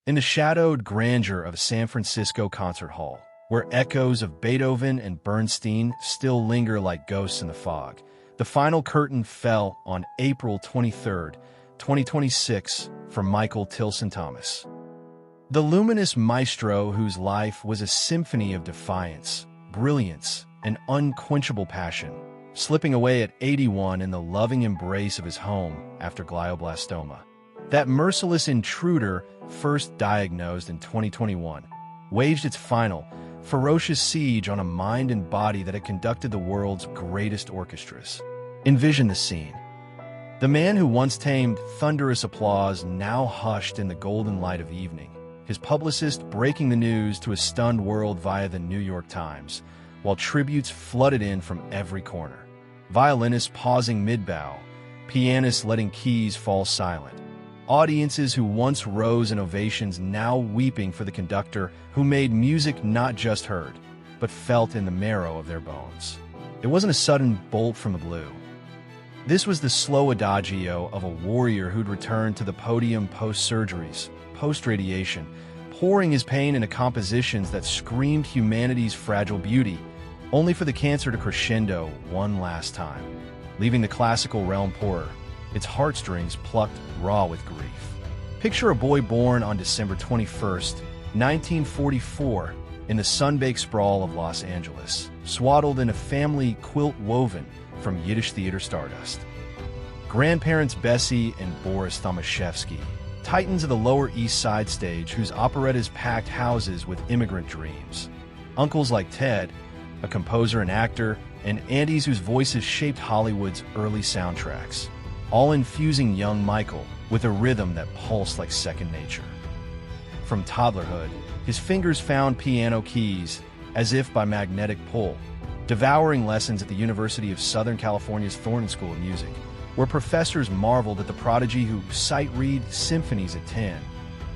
In the shadowed grandeur of a San Francisco concert hall, where echoes of Beethoven and Bernstein still linger like ghosts in the fog, the final curtain fell on April 23, 2026, for Michael Tilson Thomas. The luminous maestro whose life was a symphony of defiance, brilliance, and unquenchable passion, slipping away at 81 in the loving embrace of his home after glioblastoma. That merciless intruder, first diagnosed in 2021, waged its final, ferocious siege on a mind and body that had conducted the world's greatest orchestras. Envision the scene. The man who once tamed thunderous applause now hushed in the golden light of evening, his publicist breaking the news to a stunned world via the New York Times, while tributes flooded in from every corner. Violinists pausing mid-bow, pianists letting keys fall silent. Audiences who once rose in ovations now weeping for the conductor who made music not just heard, but felt in the marrow of their bones. It wasn't a sudden bolt from the blue. This was the slow adagio of a warrior who'd returned to the podium post-surgeries, post-radiation, pouring his pain into compositions that screamed humanity's fragile beauty, only for the cancer to crescendo one last time, leaving the classical realm poorer, its heartstrings plucked raw with grief. Picture a boy born on December 21st, 1944, in the sun-baked sprawl of Los Angeles, swaddled in a family quilt woven from Yiddish theater stardust. Grandparents Bessie and Boris Thomashevsky, titans of the Lower East Side stage whose operettas packed houses with immigrant dreams. Uncles like Ted, a composer and actor, and aunties whose voices shaped Hollywood's early soundtracks, all infusing young Michael with a rhythm that pulsed like second nature. From toddlerhood, his fingers found piano keys as if by magnetic pull, devouring lessons at the University of Southern California's Thorne School of Music, where professors marveled at the prodigy who sight-read symphonies at 10,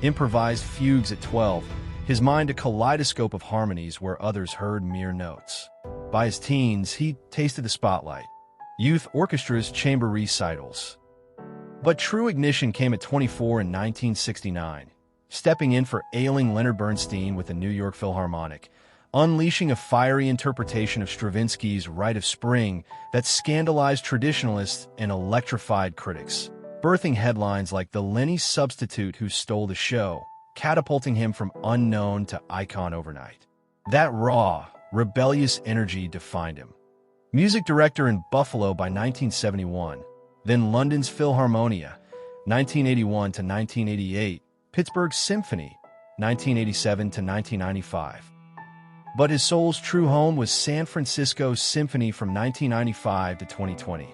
improvised fugues at 12, his mind a kaleidoscope of harmonies where others heard mere notes. By his teens, he tasted the spotlight, youth orchestras, chamber recitals. But true ignition came at 24 in 1969, stepping in for ailing Leonard Bernstein with the New York Philharmonic, unleashing a fiery interpretation of Stravinsky's Rite of Spring that scandalized traditionalists and electrified critics, birthing headlines like the Lenny substitute who stole the show, catapulting him from unknown to icon overnight. That raw, rebellious energy defined him. Music director in Buffalo by 1971, then London's Philharmonia, 1981 to 1988, Pittsburgh's Symphony, 1987 to 1995. But his soul's true home was San Francisco's Symphony from 1995 to 2020,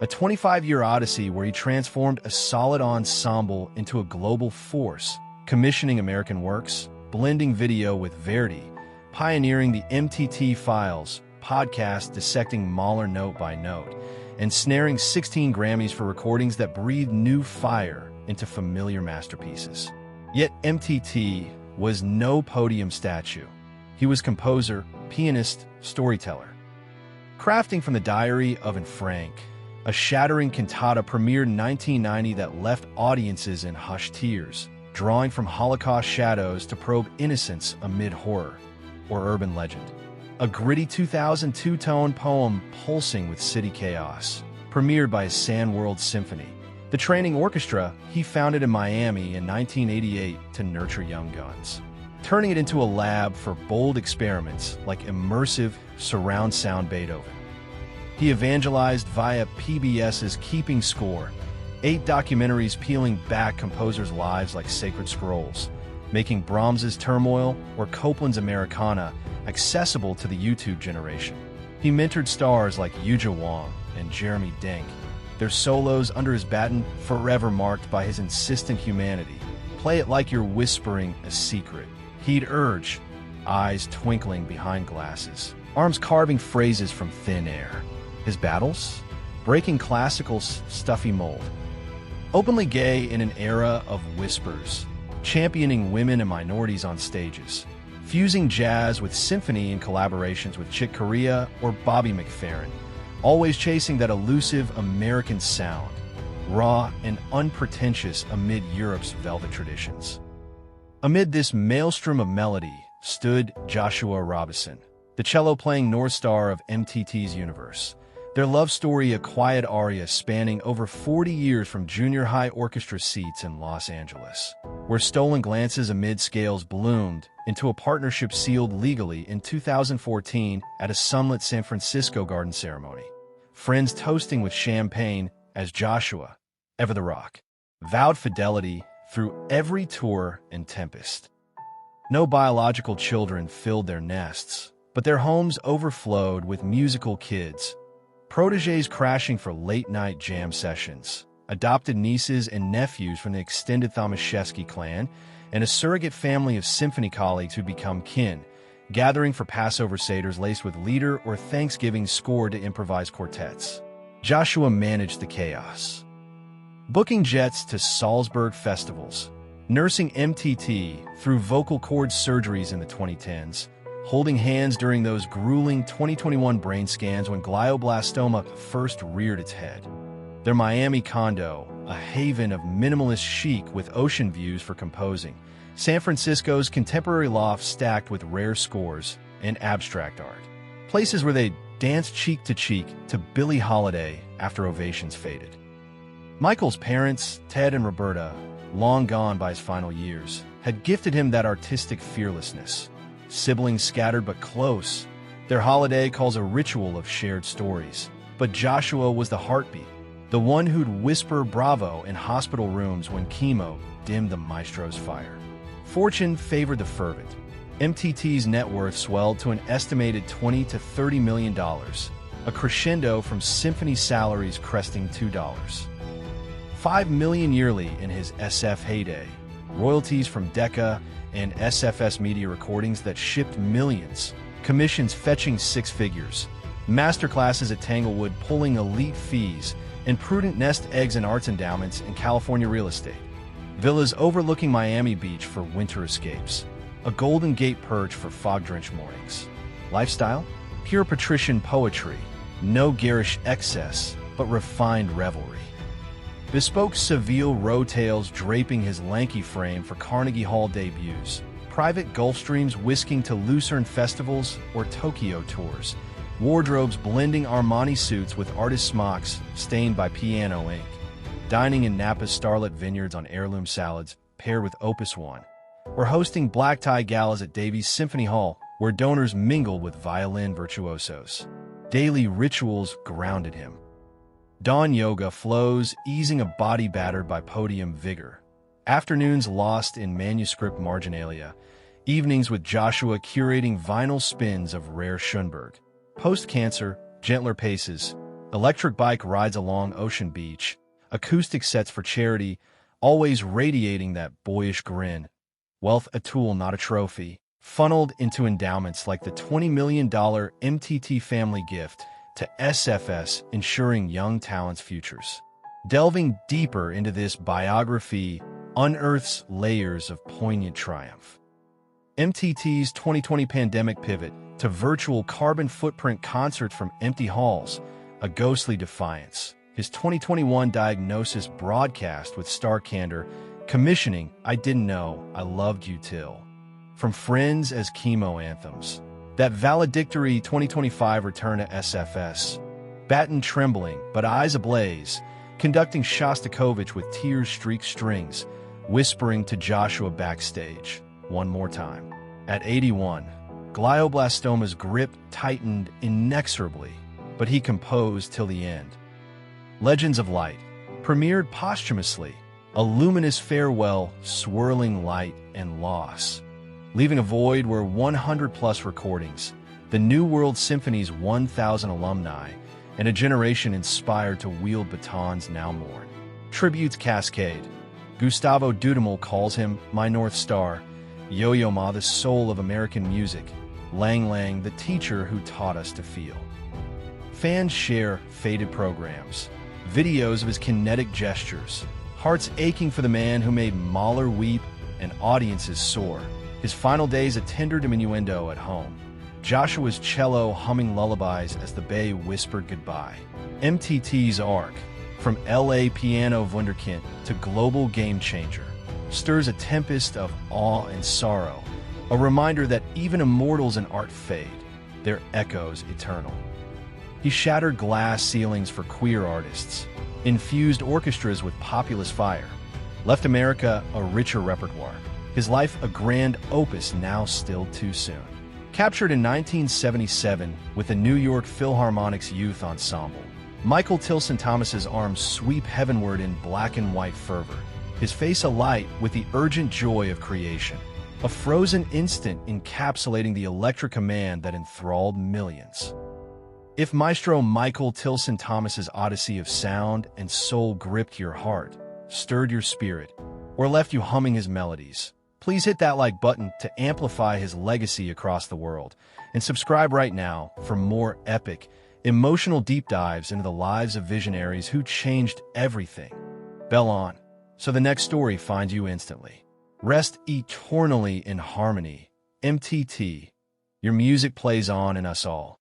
a 25-year odyssey where he transformed a solid ensemble into a global force, commissioning American works, blending video with Verdi, pioneering the MTT files, podcast dissecting Mahler note by note, and snaring 16 Grammys for recordings that breathed new fire into familiar masterpieces. Yet MTT was no podium statue. He was composer, pianist, storyteller. Crafting from the Diary of Anne Frank, a shattering cantata premiered in 1990 that left audiences in hushed tears, drawing from Holocaust shadows to probe innocence amid horror, or urban legend. A gritty 2002 tone poem pulsing with city chaos, premiered by his San World Symphony, the training orchestra he founded in Miami in 1988 to nurture young guns, turning it into a lab for bold experiments like immersive surround sound Beethoven. He evangelized via PBS's Keeping Score, 8 documentaries peeling back composers' lives like sacred scrolls, making Brahms's Turmoil or Copland's Americana accessible to the YouTube generation. He mentored stars like Yuja Wang and Jeremy Denk, their solos under his baton forever marked by his insistent humanity. Play it like you're whispering a secret, he'd urge, eyes twinkling behind glasses, arms carving phrases from thin air. His battles? Breaking classical's stuffy mold. Openly gay in an era of whispers, championing women and minorities on stages, fusing jazz with symphony in collaborations with Chick Corea or Bobby McFerrin, always chasing that elusive American sound, raw and unpretentious amid Europe's velvet traditions. Amid this maelstrom of melody stood Joshua Robison, the cello-playing North Star of MTT's universe. Their love story, a quiet aria spanning over 40 years from junior high orchestra seats in Los Angeles, where stolen glances amid scales bloomed into a partnership sealed legally in 2014 at a sunlit San Francisco garden ceremony. Friends toasting with champagne as Joshua, ever the rock, vowed fidelity through every tour and tempest. No biological children filled their nests, but their homes overflowed with musical kids, protégés crashing for late-night jam sessions, adopted nieces and nephews from the extended Thomashevsky clan, and a surrogate family of Symphony colleagues who become kin, gathering for Passover seders laced with lieder or Thanksgiving scored to improvised quartets. Joshua managed the chaos, booking jets to Salzburg festivals, nursing MTT through vocal cord surgeries in the 2010s, holding hands during those grueling 2021 brain scans when glioblastoma first reared its head. Their Miami condo, a haven of minimalist chic with ocean views for composing, San Francisco's contemporary loft stacked with rare scores and abstract art. Places where they danced cheek to Billie Holiday after ovations faded. Michael's parents, Ted and Roberta, long gone by his final years, had gifted him that artistic fearlessness. Siblings scattered but close, their holiday calls a ritual of shared stories. But Joshua was the heartbeat, the one who'd whisper bravo in hospital rooms when chemo dimmed the maestro's fire. Fortune favored the fervent. MTT's net worth swelled to an estimated $20 to $30 million, a crescendo from Symphony salaries cresting $2. $5 million yearly in his SF heyday, royalties from Decca and SFS media recordings that shipped millions, commissions fetching six figures, masterclasses at Tanglewood pulling elite fees, and prudent nest eggs and arts endowments in California real estate. Villas overlooking Miami Beach for winter escapes, a Golden Gate perch for fog-drenched mornings. Lifestyle? Pure patrician poetry, no garish excess, but refined revelry. Bespoke Seville row tails draping his lanky frame for Carnegie Hall debuts, private Gulfstreams whisking to Lucerne festivals or Tokyo tours, wardrobes blending Armani suits with artist smocks stained by piano ink, dining in Napa's starlit vineyards on heirloom salads paired with Opus One, or hosting black tie galas at Davies Symphony Hall where donors mingled with violin virtuosos. Daily rituals grounded him. Dawn yoga flows, easing a body battered by podium vigor. Afternoons lost in manuscript marginalia. Evenings with Joshua curating vinyl spins of rare Schoenberg. Post-cancer, gentler paces. Electric bike rides along Ocean Beach. Acoustic sets for charity, always radiating that boyish grin. Wealth a tool, not a trophy. Funneled into endowments like the $20 million MTT family gift to SFS, ensuring young talent's futures. Delving deeper into this biography unearths layers of poignant triumph. MTT's 2020 pandemic pivot to virtual carbon footprint concerts from empty halls, a ghostly defiance. His 2021 diagnosis broadcast with star candor, commissioning I Didn't Know I Loved You Till. From Friends as chemo anthems. That valedictory 2025 return to SFS, baton trembling but eyes ablaze, conducting Shostakovich with tears-streaked strings, whispering to Joshua backstage, one more time. At 81, glioblastoma's grip tightened inexorably, but he composed till the end. Legends of Light, premiered posthumously, a luminous farewell, swirling light and loss. Leaving a void where 100-plus recordings, the New World Symphony's 1,000 alumni, and a generation inspired to wield batons now mourn. Tributes cascade. Gustavo Dudamel calls him my North Star, Yo-Yo Ma the soul of American music, Lang Lang the teacher who taught us to feel. Fans share faded programs, videos of his kinetic gestures, hearts aching for the man who made Mahler weep and audiences soar. His final days a tender diminuendo at home. Joshua's cello humming lullabies as the Bay whispered goodbye. MTT's arc, from LA piano wunderkind to global game changer. stirs a tempest of awe and sorrow, a reminder that even immortals in art fade, their echoes eternal. He shattered glass ceilings for queer artists, infused orchestras with populist fire, left America a richer repertoire, his life a grand opus now still too soon. Captured in 1977 with the New York Philharmonic's Youth Ensemble, Michael Tilson Thomas's arms sweep heavenward in black and white fervor, his face alight with the urgent joy of creation, a frozen instant encapsulating the electric command that enthralled millions. If Maestro Michael Tilson Thomas's odyssey of sound and soul gripped your heart, stirred your spirit, or left you humming his melodies, please hit that like button to amplify his legacy across the world, and subscribe right now for more epic, emotional deep dives into the lives of visionaries who changed everything. Bell on, so the next story finds you instantly. Rest eternally in harmony. MTT. Your music plays on in us all.